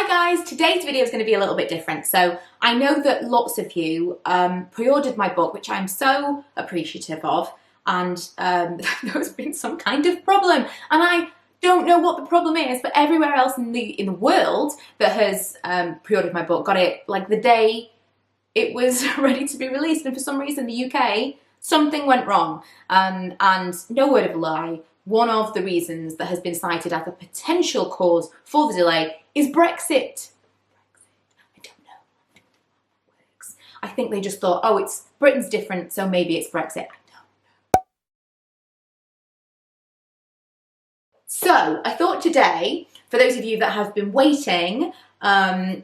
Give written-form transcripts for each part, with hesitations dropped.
Hi guys, today's video is going to be a little bit different. So I know that lots of you pre-ordered my book, which I'm so appreciative of, and there's been some kind of problem, and I don't know what the problem is, but everywhere else in the world that has pre-ordered my book got it like the day it was ready to be released, and for some reason the UK, something went wrong, and no word of a lie, one of the reasons that has been cited as a potential cause for the delay is Brexit. I don't know how that works. I think they just thought, oh, it's Britain's different, so maybe it's Brexit. I don't know. So I thought today, for those of you that have been waiting, I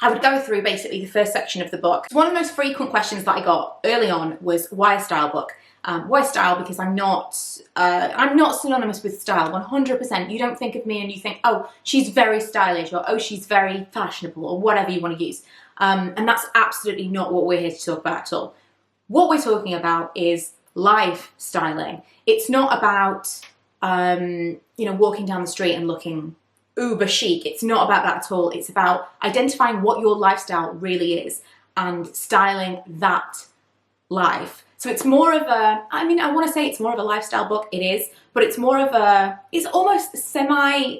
would go through basically the first section of the book. One of the most frequent questions that I got early on was, why a style book? Why style? Because I'm not synonymous with style, 100%. You don't think of me and you think, oh, she's very stylish, or oh, she's very fashionable, or whatever you want to use. And that's absolutely not what we're here to talk about at all. What we're talking about is lifestyling. It's not about, walking down the street and looking uber chic. It's not about that at all. It's about identifying what your lifestyle really is and styling that life. So it's more of a, I want to say it's more of a lifestyle book, it is, but it's more of a, it's almost semi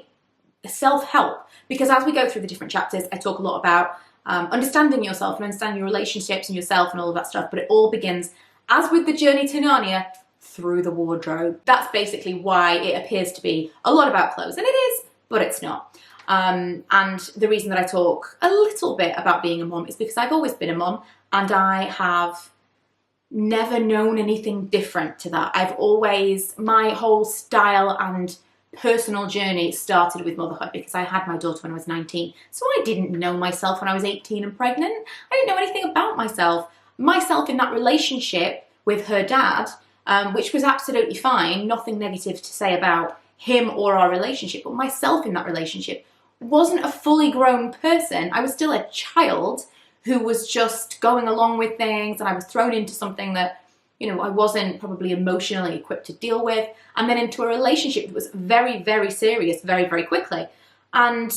self-help, because as we go through the different chapters, I talk a lot about understanding yourself and understanding your relationships and yourself and all of that stuff, but it all begins, as with the journey to Narnia, through the wardrobe. That's basically why it appears to be a lot about clothes, and it is, but it's not. And the reason that I talk a little bit about being a mom is because I've always been a mom, and I have never known anything different to that. I've always, my whole style and personal journey started with motherhood, because I had my daughter when I was 19. So I didn't know myself when I was 18 and pregnant. I didn't know anything about myself. Myself in that relationship with her dad, which was absolutely fine, nothing negative to say about him or our relationship, but myself in that relationship wasn't a fully grown person. I was still a child who was just going along with things, and I was thrown into something that, I wasn't probably emotionally equipped to deal with, and then into a relationship that was very, very serious very, very quickly. And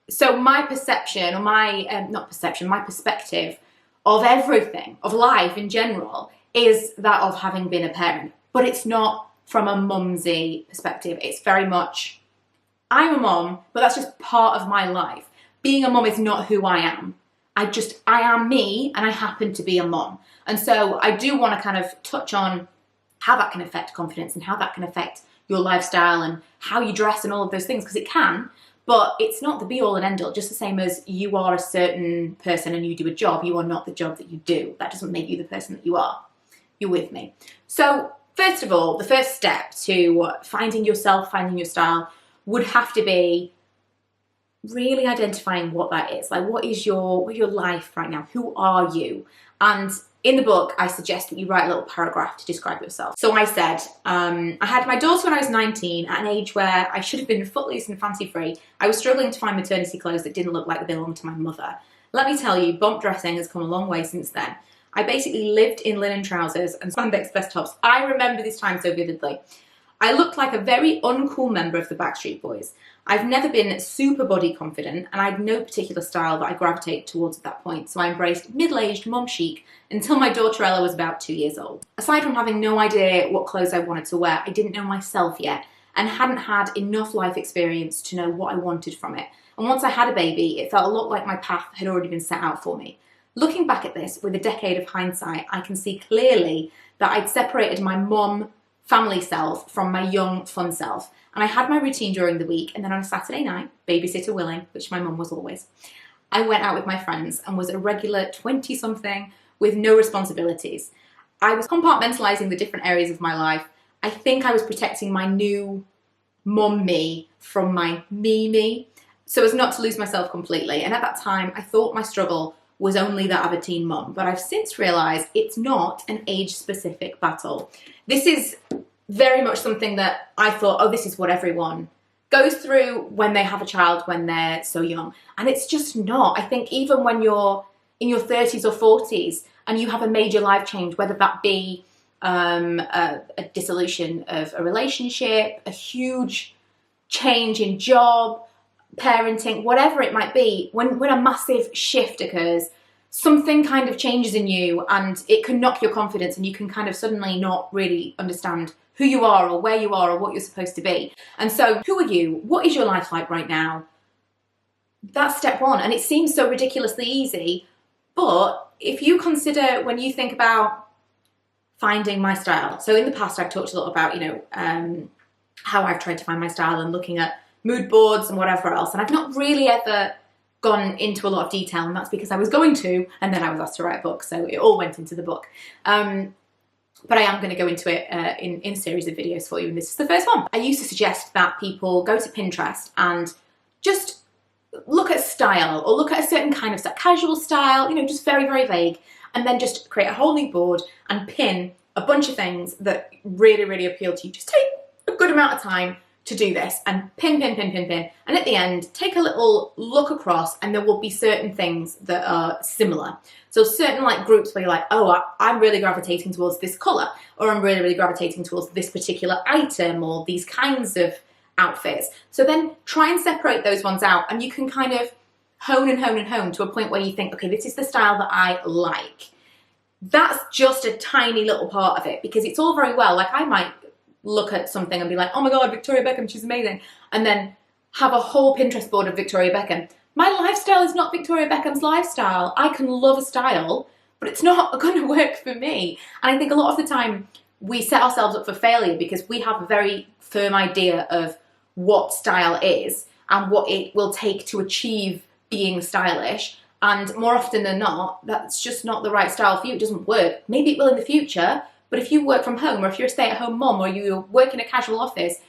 so my perception, or my perspective of everything, of life in general, is that of having been a parent. But it's not from a mumsy perspective. It's very much, I'm a mom, but that's just part of my life. Being a mom is not who I am. I am me, and I happen to be a mom. And so I do want to kind of touch on how that can affect confidence and how that can affect your lifestyle and how you dress and all of those things, because it can, but it's not the be all and end all. Just the same as you are a certain person and you do a job, you are not the job that you do. That doesn't make you the person that you are. You're with me. So first of all, the first step to finding yourself, finding your style, would have to be really identifying what that is. Like, what is your life right now? Who are you? And in the book, I suggest that you write a little paragraph to describe yourself. So I said, I had my daughter when I was 19, at an age where I should have been footloose and fancy-free. I was struggling to find maternity clothes that didn't look like they belonged to my mother. Let me tell you, bump dressing has come a long way since then. I basically lived in linen trousers and spandex vest tops. I remember this time so vividly. I looked like a very uncool member of the Backstreet Boys. I've never been super body confident, and I had no particular style that I gravitated towards at that point, so I embraced middle-aged mom chic until my daughter Ella was about 2 years old. Aside from having no idea what clothes I wanted to wear, I didn't know myself yet, and hadn't had enough life experience to know what I wanted from it. And once I had a baby, it felt a lot like my path had already been set out for me. Looking back at this with a decade of hindsight, I can see clearly that I'd separated my mom family self from my young fun self. And I had my routine during the week, and then on a Saturday night, babysitter willing, which my mum was always, I went out with my friends and was a regular 20-something with no responsibilities. I was compartmentalizing the different areas of my life. I think I was protecting my new mum me from my me, so as not to lose myself completely. And at that time, I thought my struggle was only that of a teen mum, but I've since realised it's not an age-specific battle. This is very much something that I thought, oh, this is what everyone goes through when they have a child when they're so young. And it's just not. I think even when you're in your 30s or 40s and you have a major life change, whether that be a dissolution of a relationship, a huge change in job, parenting, whatever it might be, when a massive shift occurs, something kind of changes in you and it can knock your confidence and you can kind of suddenly not really understand who you are or where you are or what you're supposed to be. And so who are you? What is your life like right now? That's step one. And it seems so ridiculously easy, but if you consider, when you think about finding my style, so in the past I've talked a lot about, how I've tried to find my style and looking at mood boards and whatever else, and I've not really ever gone into a lot of detail, and that's because I was going to, and then I was asked to write a book, so it all went into the book. But I am going to go into it in a series of videos for you, and this is the first one. I used to suggest that people go to Pinterest and just look at style, or look at a certain kind of style, casual style, just very, very vague, and then just create a whole new board and pin a bunch of things that really, really appeal to you. Just take a good amount of time to do this and pin, and at the end take a little look across and there will be certain things that are similar. So certain like groups where you're like, oh, I'm really gravitating towards this colour, or I'm really, really gravitating towards this particular item or these kinds of outfits. So then try and separate those ones out, and you can kind of hone to a point where you think, okay, this is the style that I like. That's just a tiny little part of it, because it's all very well, like I might look at something and be like, oh my god, Victoria Beckham, she's amazing, and then have a whole Pinterest board of Victoria Beckham. My lifestyle is not Victoria Beckham's lifestyle. I can love a style, but it's not going to work for me. And I think a lot of the time we set ourselves up for failure because we have a very firm idea of what style is and what it will take to achieve being stylish, and more often than not, that's just not the right style for you. It doesn't work. Maybe it will in the future, but if you work from home, or if you're a stay-at-home mom, or you work in a casual office,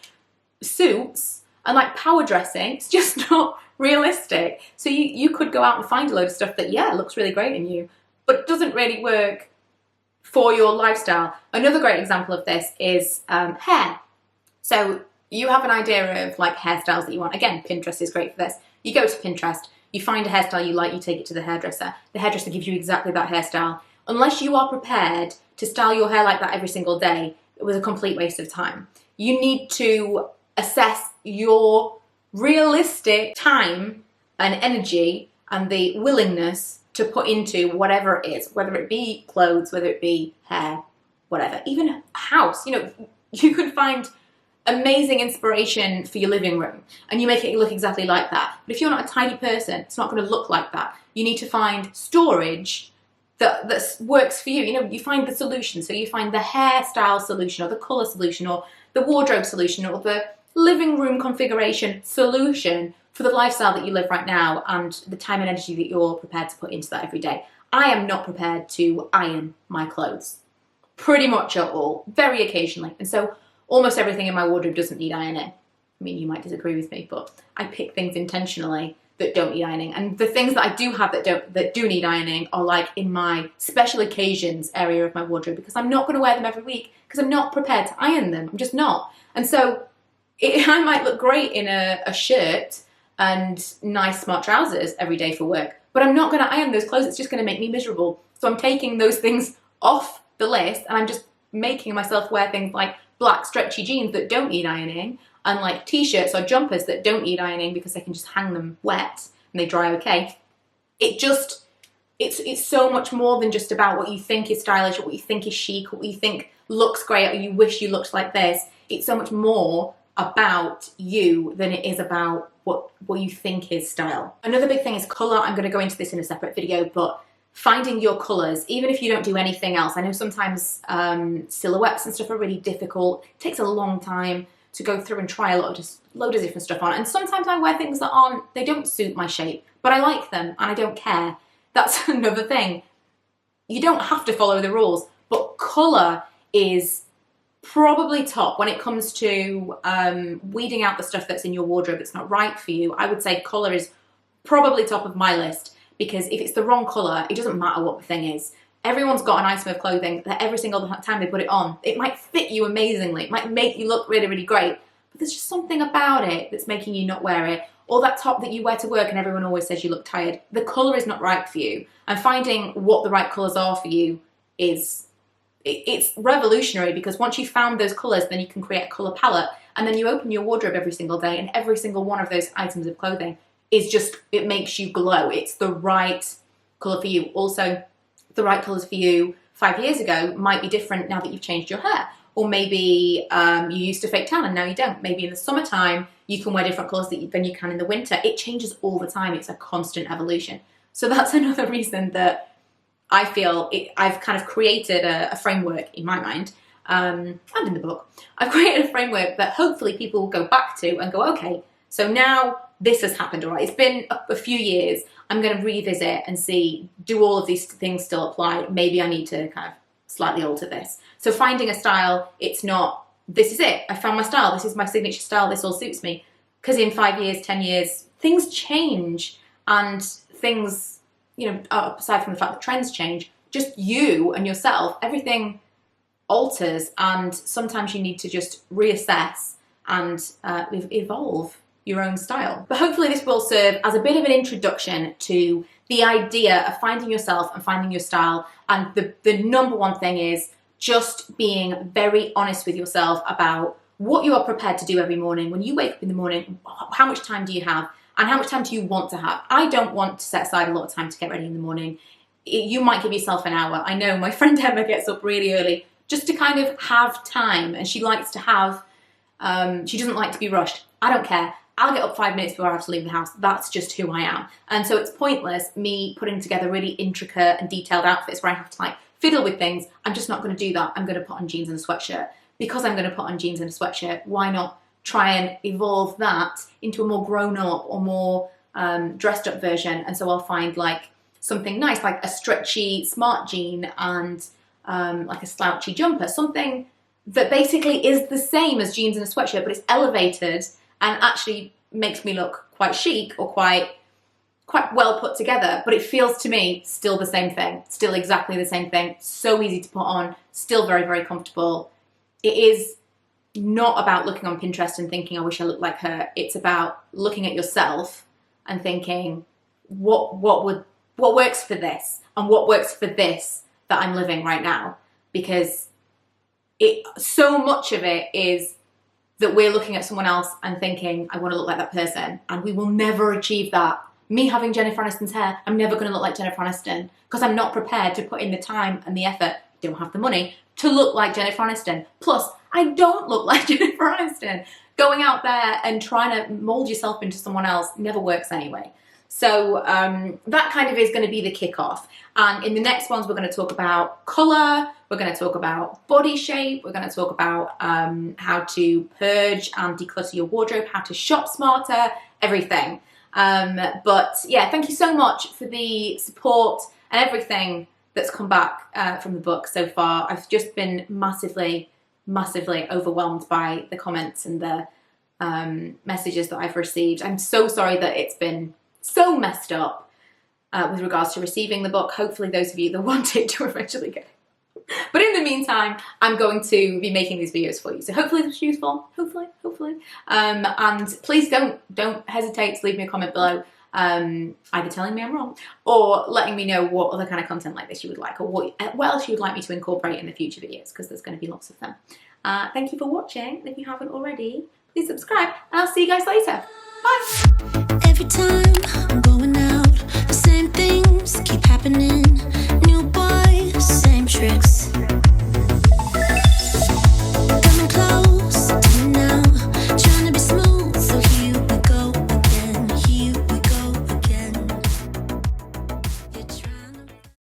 suits and like power dressing, it's just not realistic. So you could go out and find a load of stuff that, yeah, looks really great in you, but it doesn't really work for your lifestyle. Another great example of this is hair. So you have an idea of like hairstyles that you want. Again, Pinterest is great for this. You go to Pinterest, you find a hairstyle you like, you take it to the hairdresser. The hairdresser gives you exactly that hairstyle. Unless you are prepared to style your hair like that every single day, it was a complete waste of time. You need to assess your realistic time and energy and the willingness to put into whatever it is, whether it be clothes, whether it be hair, whatever. Even a house, you could find amazing inspiration for your living room and you make it look exactly like that. But if you're not a tidy person, it's not going to look like that. You need to find storage that works for you. You find the solution. So you find the hairstyle solution, or the colour solution, or the wardrobe solution, or the living room configuration solution for the lifestyle that you live right now and the time and energy that you're prepared to put into that every day. I am not prepared to iron my clothes, pretty much at all, very occasionally. And so almost everything in my wardrobe doesn't need ironing. I mean, you might disagree with me, but I pick things intentionally that don't need ironing. And the things that I do have that do need ironing are like in my special occasions area of my wardrobe, because I'm not going to wear them every week because I'm not prepared to iron them. I'm just not. And so I might look great in a shirt and nice smart trousers every day for work, but I'm not going to iron those clothes. It's just going to make me miserable. So I'm taking those things off the list and I'm just making myself wear things like black stretchy jeans that don't need ironing, and like t-shirts or jumpers that don't need ironing because I can just hang them wet and they dry okay. It's so much more than just about what you think is stylish, or what you think is chic, or what you think looks great, or you wish you looked like this. It's so much more about you than it is about what you think is style. Another big thing is colour. I'm going to go into this in a separate video, but finding your colours, even if you don't do anything else. I know sometimes silhouettes and stuff are really difficult. It takes a long time to go through and try a load of different stuff on. And sometimes I wear things that they don't suit my shape, but I like them and I don't care. That's another thing. You don't have to follow the rules, but colour is probably top when it comes to weeding out the stuff that's in your wardrobe that's not right for you. I would say colour is probably top of my list, because if it's the wrong colour, it doesn't matter what the thing is. Everyone's got an item of clothing that every single time they put it on, it might fit you amazingly, it might make you look really, really great, but there's just something about it that's making you not wear it. Or that top that you wear to work and everyone always says you look tired. The colour is not right for you. And finding what the right colours are for you it's revolutionary, because once you've found those colours, then you can create a colour palette And then you open your wardrobe every single day, and every single one of those items of clothing is just, it makes you glow. It's the right colour for you. Also, the right colours for you 5 years ago might be different now that you've changed your hair. Or maybe you used to fake tan and now you don't. Maybe in the summertime you can wear different colours than you can in the winter. It changes all the time. It's a constant evolution. So that's another reason that I feel I've kind of created a framework in my mind, and in the book. I've created a framework that hopefully people will go back to and go, okay, so now this has happened, all right. It's been a few years. I'm going to revisit and see, do all of these things still apply? Maybe I need to kind of slightly alter this. So finding a style, it's not, this is it, I found my style, this is my signature style, this all suits me. Because in 5 years, 10 years, things change, and things, you know, aside from the fact that trends change, just you and yourself, everything alters, and sometimes you need to just reassess and evolve your own style. But hopefully this will serve as a bit of an introduction to the idea of finding yourself and finding your style. And the number one thing is just being very honest with yourself about what you are prepared to do every morning. When you wake up in the morning, how much time do you have? And how much time do you want to have? I don't want to set aside a lot of time to get ready in the morning. You might give yourself an hour. I know my friend Emma gets up really early just to kind of have time. And she likes to have, she doesn't like to be rushed. I don't care. I'll get up 5 minutes before I have to leave the house. That's just who I am. And so it's pointless me putting together really intricate and detailed outfits where I have to like fiddle with things. I'm just not going to do that. I'm going to put on jeans and a sweatshirt. Because I'm going to put on jeans and a sweatshirt, why not try and evolve that into a more grown up or more dressed up version? And so I'll find like something nice, like a stretchy smart jean and like a slouchy jumper, something that basically is the same as jeans and a sweatshirt, but it's elevated and actually makes me look quite chic or quite well put together, but it feels to me still the same thing, still exactly the same thing, so easy to put on, still very, very comfortable. It is not about looking on Pinterest and thinking, I wish I looked like her. It's about looking at yourself and thinking, what works for this and what works for this that I'm living right now? Because so much of it is that we're looking at someone else and thinking, I want to look like that person. And we will never achieve that. Me having Jennifer Aniston's hair, I'm never going to look like Jennifer Aniston because I'm not prepared to put in the time and the effort, don't have the money, to look like Jennifer Aniston. Plus, I don't look like Jennifer Aniston. Going out there and trying to mold yourself into someone else never works anyway. So that kind of is going to be the kickoff. And in the next ones, we're going to talk about colour, we're going to talk about body shape, we're going to talk about how to purge and declutter your wardrobe, how to shop smarter, everything. But yeah, thank you so much for the support and everything that's come back from the book so far. I've just been massively overwhelmed by the comments and the messages that I've received. I'm so sorry that it's been so messed up with regards to receiving the book. Hopefully those of you that want it to eventually get it. But in the meantime, I'm going to be making these videos for you. So hopefully this is useful, hopefully. And please don't hesitate to leave me a comment below, either telling me I'm wrong or letting me know what other kind of content like this you would like, or what else you would like me to incorporate in the future videos, because there's going to be lots of them. Thank you for watching, and if you haven't already, please subscribe, and I'll see you guys later. Bye! Every time I'm going